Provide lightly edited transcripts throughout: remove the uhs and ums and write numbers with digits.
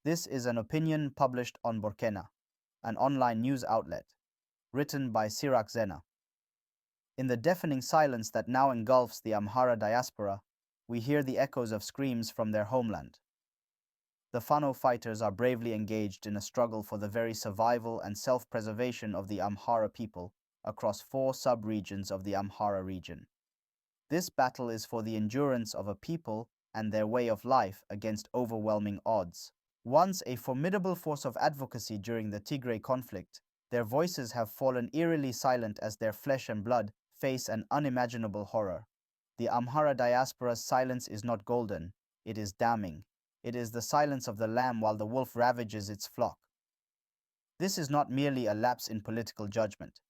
This is an opinion published on Burkina, an online news outlet, written by Sirak Zena. In the deafening silence that now engulfs the Amhara diaspora, we hear the echoes of screams from their homeland. The Fano fighters are bravely engaged in a struggle for the very survival and self-preservation of the Amhara people across 4 sub-regions of the Amhara region. This battle is for the endurance of a people and their way of life against overwhelming odds. Once a formidable force of advocacy during the Tigray conflict, their voices have fallen eerily silent as their flesh and blood face an unimaginable horror. The Amhara diaspora's silence is not golden, it is damning. It is the silence of the lamb while the wolf ravages its flock. This is not merely a lapse in political judgment.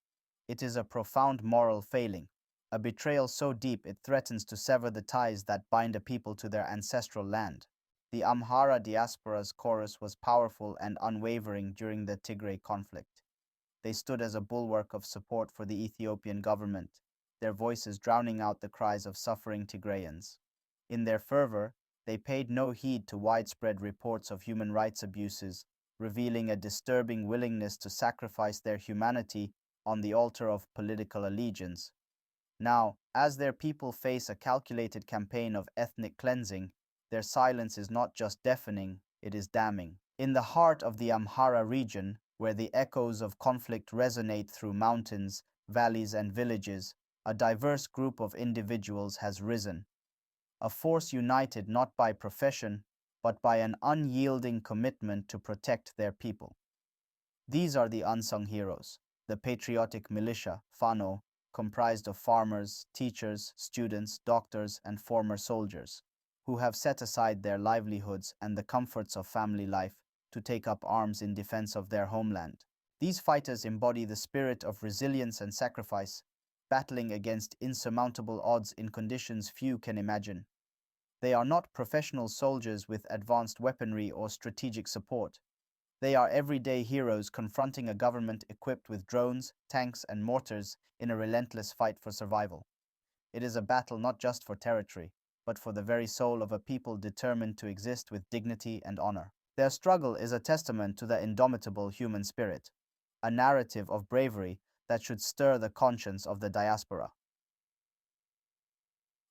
It is a profound moral failing, a betrayal so deep it threatens to sever the ties that bind a people to their ancestral land. The Amhara diaspora's chorus was powerful and unwavering during the Tigray conflict. They stood as a bulwark of support for the Ethiopian government, their voices drowning out the cries of suffering Tigrayans. In their fervor, they paid no heed to widespread reports of human rights abuses, revealing a disturbing willingness to sacrifice their humanity on the altar of political allegiance. Now, as their people face a calculated campaign of ethnic cleansing, their silence is not just deafening, it is damning. In the heart of the Amhara region, where the echoes of conflict resonate through mountains, valleys, and villages, a diverse group of individuals has risen, a force united not by profession, but by an unyielding commitment to protect their people. These are the unsung heroes, the patriotic militia, Fano, comprised of farmers, teachers, students, doctors, and former soldiers, who have set aside their livelihoods and the comforts of family life to take up arms in defense of their homeland. These fighters embody the spirit of resilience and sacrifice, battling against insurmountable odds in conditions few can imagine. They are not professional soldiers with advanced weaponry or strategic support. They are everyday heroes confronting a government equipped with drones, tanks, and mortars in a relentless fight for survival. It is a battle not just for territory, but for the very soul of a people determined to exist with dignity and honor. Their struggle is a testament to the indomitable human spirit, a narrative of bravery that should stir the conscience of the diaspora.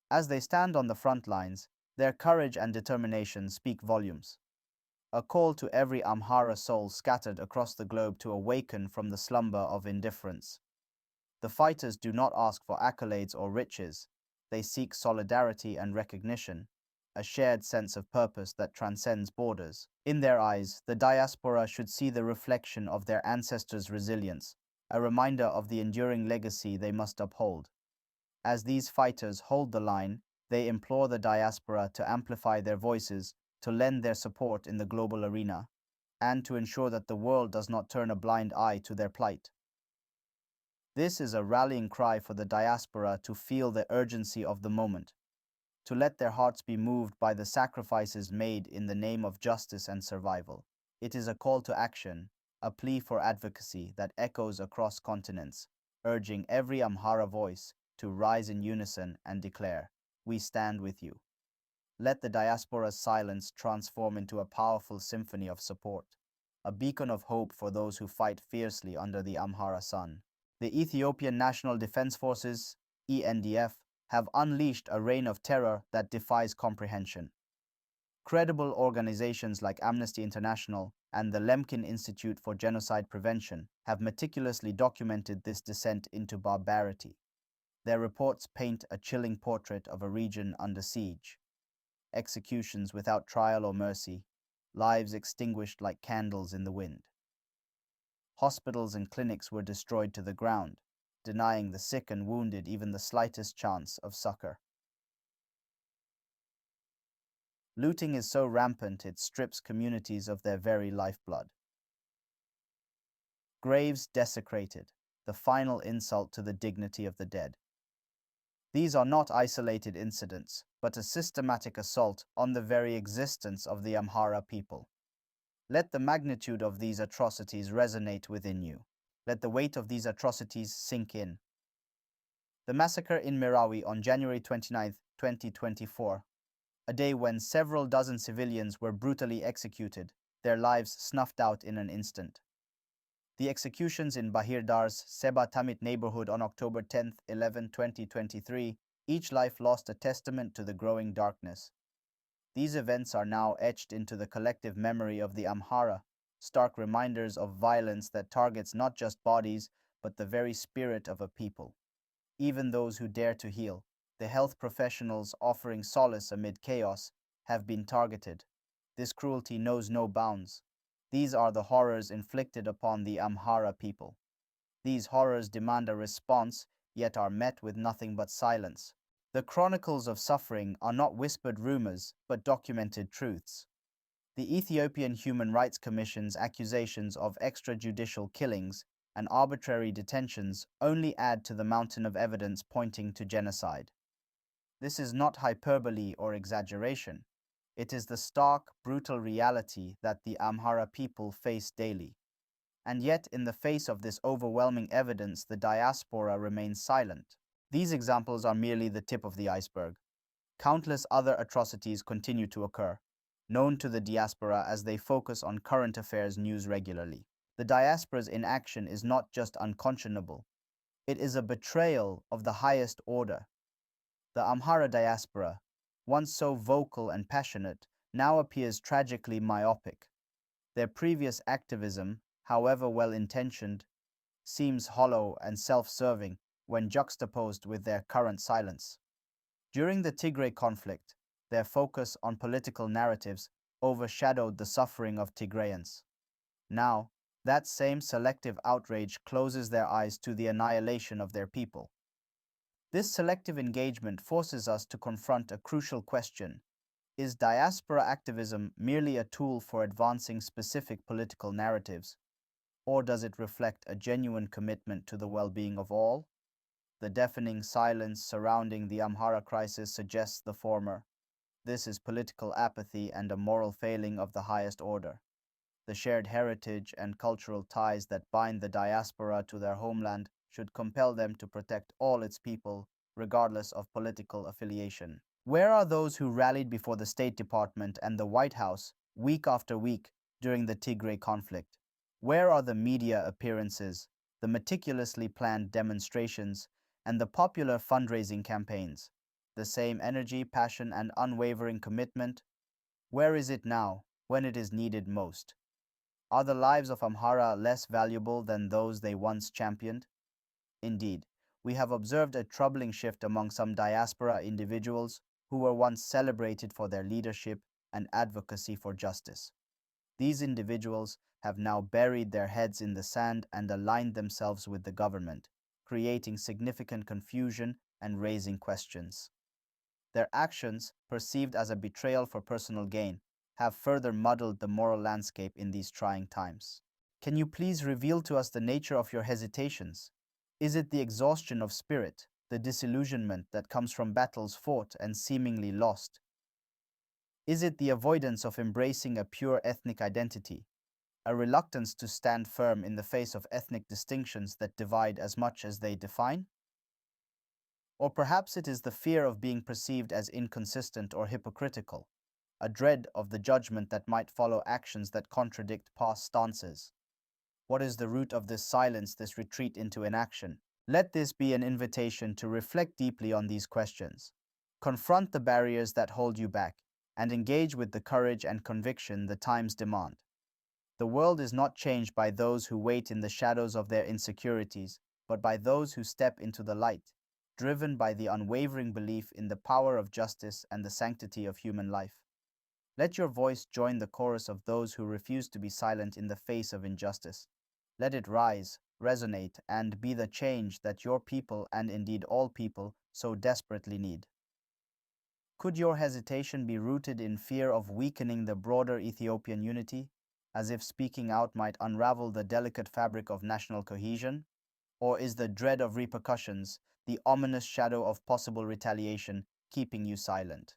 As they stand on the front lines, their courage and determination speak volumes. A call to every Amhara soul scattered across the globe to awaken from the slumber of indifference. The fighters do not ask for accolades or riches, they seek solidarity and recognition, a shared sense of purpose that transcends borders. In their eyes, the diaspora should see the reflection of their ancestors' resilience, a reminder of the enduring legacy they must uphold. As these fighters hold the line, they implore the diaspora to amplify their voices, to lend their support in the global arena, and to ensure that the world does not turn a blind eye to their plight. This is a rallying cry for the diaspora to feel the urgency of the moment, to let their hearts be moved by the sacrifices made in the name of justice and survival. It is a call to action, a plea for advocacy that echoes across continents, urging every Amhara voice to rise in unison and declare, "We stand with you." Let the diaspora's silence transform into a powerful symphony of support, a beacon of hope for those who fight fiercely under the Amhara sun. The Ethiopian National Defense Forces, ENDF, have unleashed a reign of terror that defies comprehension. Credible organizations like Amnesty International and the Lemkin Institute for Genocide Prevention have meticulously documented this descent into barbarity. Their reports paint a chilling portrait of a region under siege. Executions without trial or mercy, lives extinguished like candles in the wind. Hospitals and clinics were destroyed to the ground, denying the sick and wounded even the slightest chance of succor. Looting is so rampant it strips communities of their very lifeblood. Graves desecrated, the final insult to the dignity of the dead. These are not isolated incidents, but a systematic assault on the very existence of the Amhara people. Let the magnitude of these atrocities resonate within you. Let the weight of these atrocities sink in. The massacre in Merawi on January 29, 2024, a day when several dozen civilians were brutally executed, their lives snuffed out in an instant. The executions in Bahir Dar's Seba Tamit neighborhood on October 10, 2023, each life lost a testament to the growing darkness. These events are now etched into the collective memory of the Amhara, stark reminders of violence that targets not just bodies, but the very spirit of a people. Even those who dare to heal, the health professionals offering solace amid chaos, have been targeted. This cruelty knows no bounds. These are the horrors inflicted upon the Amhara people. These horrors demand a response, yet are met with nothing but silence. The chronicles of suffering are not whispered rumors, but documented truths. The Ethiopian Human Rights Commission's accusations of extrajudicial killings and arbitrary detentions only add to the mountain of evidence pointing to genocide. This is not hyperbole or exaggeration. It is the stark, brutal reality that the Amhara people face daily. And yet, in the face of this overwhelming evidence, the diaspora remains silent. These examples are merely the tip of the iceberg. Countless other atrocities continue to occur, known to the diaspora as they focus on current affairs news regularly. The diaspora's inaction is not just unconscionable, it is a betrayal of the highest order. The Amhara diaspora, once so vocal and passionate, now appears tragically myopic. Their previous activism, however well intentioned, seems hollow and self serving when juxtaposed with their current silence. During the Tigray conflict, their focus on political narratives overshadowed the suffering of Tigrayans. Now, that same selective outrage closes their eyes to the annihilation of their people. This selective engagement forces us to confront a crucial question. Is diaspora activism merely a tool for advancing specific political narratives, or does it reflect a genuine commitment to the well-being of all? The deafening silence surrounding the Amhara crisis suggests the former. This is political apathy and a moral failing of the highest order. The shared heritage and cultural ties that bind the diaspora to their homeland should compel them to protect all its people, regardless of political affiliation. Where are those who rallied before the State Department and the White House week after week during the Tigray conflict? Where are the media appearances, the meticulously planned demonstrations, and the popular fundraising campaigns? The same energy, passion, and unwavering commitment? Where is it now, when it is needed most? Are the lives of Amhara less valuable than those they once championed? Indeed, we have observed a troubling shift among some diaspora individuals who were once celebrated for their leadership and advocacy for justice. These individuals have now buried their heads in the sand and aligned themselves with the government, creating significant confusion and raising questions. Their actions, perceived as a betrayal for personal gain, have further muddled the moral landscape in these trying times. Can you please reveal to us the nature of your hesitations? Is it the exhaustion of spirit, the disillusionment that comes from battles fought and seemingly lost? Is it the avoidance of embracing a pure ethnic identity, a reluctance to stand firm in the face of ethnic distinctions that divide as much as they define? Or perhaps it is the fear of being perceived as inconsistent or hypocritical, a dread of the judgment that might follow actions that contradict past stances. What is the root of this silence, this retreat into inaction? Let this be an invitation to reflect deeply on these questions. Confront the barriers that hold you back, and engage with the courage and conviction the times demand. The world is not changed by those who wait in the shadows of their insecurities, but by those who step into the light, driven by the unwavering belief in the power of justice and the sanctity of human life. Let your voice join the chorus of those who refuse to be silent in the face of injustice. Let it rise, resonate, and be the change that your people, and indeed all people, so desperately need. Could your hesitation be rooted in fear of weakening the broader Ethiopian unity, as if speaking out might unravel the delicate fabric of national cohesion? Or is the dread of repercussions, the ominous shadow of possible retaliation, keeping you silent?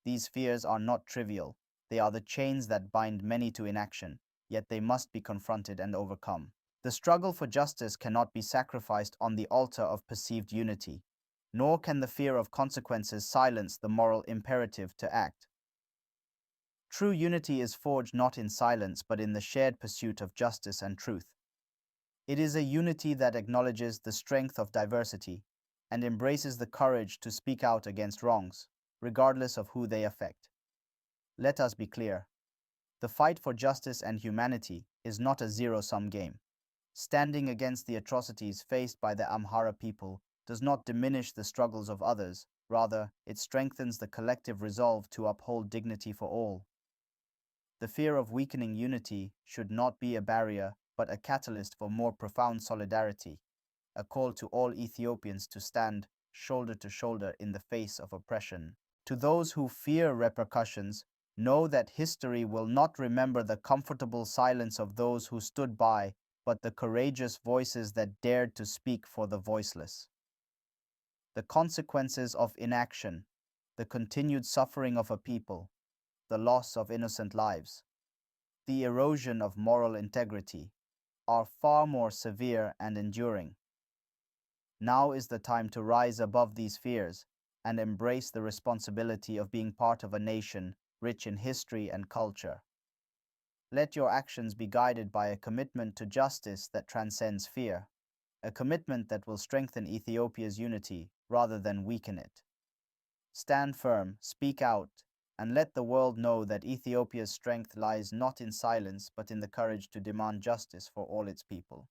These fears are not trivial. They are the chains that bind many to inaction, yet they must be confronted and overcome. The struggle for justice cannot be sacrificed on the altar of perceived unity, nor can the fear of consequences silence the moral imperative to act. True unity is forged not in silence but in the shared pursuit of justice and truth. It is a unity that acknowledges the strength of diversity and embraces the courage to speak out against wrongs, regardless of who they affect. Let us be clear. The fight for justice and humanity is not a zero-sum game. Standing against the atrocities faced by the Amhara people does not diminish the struggles of others, rather, it strengthens the collective resolve to uphold dignity for all. The fear of weakening unity should not be a barrier, but a catalyst for more profound solidarity, a call to all Ethiopians to stand shoulder to shoulder in the face of oppression. To those who fear repercussions, know that history will not remember the comfortable silence of those who stood by, but the courageous voices that dared to speak for the voiceless. The consequences of inaction, the continued suffering of a people, the loss of innocent lives, the erosion of moral integrity, are far more severe and enduring. Now is the time to rise above these fears and embrace the responsibility of being part of a nation rich in history and culture. Let your actions be guided by a commitment to justice that transcends fear, a commitment that will strengthen Ethiopia's unity rather than weaken it. Stand firm, speak out, and let the world know that Ethiopia's strength lies not in silence but in the courage to demand justice for all its people.